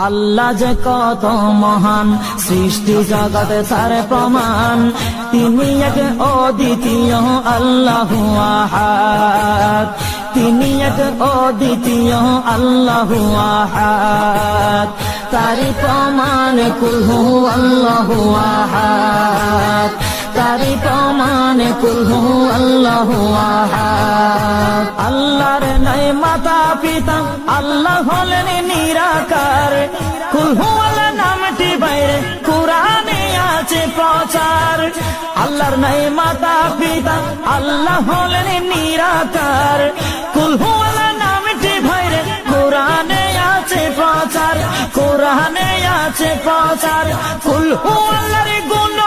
আল্লাহ যে কত মহান, সৃষ্টি জগতে তার প্রমাণ। তিনি এক অদ্বিতীয় আল্লাহু আহাদ, তিনি এক অদ্বিতীয় আল্লাহু আহাদ। তারি প্রমাণ কুল হু আল্লাহু আহাদ, তারি প্রমাণ কুল হু আল্লাহু আহাদ। আল্লাহর নাই মাতা পিতা, আল্লাহ হলেন নিরাকার। কুল হু আল্লাহ নামটি বাইরে কুরআনে আছে প্রচার। আল্লাহর নাই মাতা পিতা, আল্লাহ হলেন নিরাকার। কুল হু আল্লাহ নামটি বাইরে কুরআনে আছে প্রচার, কুরআনে আছে প্রচার। কুল হু আল্লাহর গুণ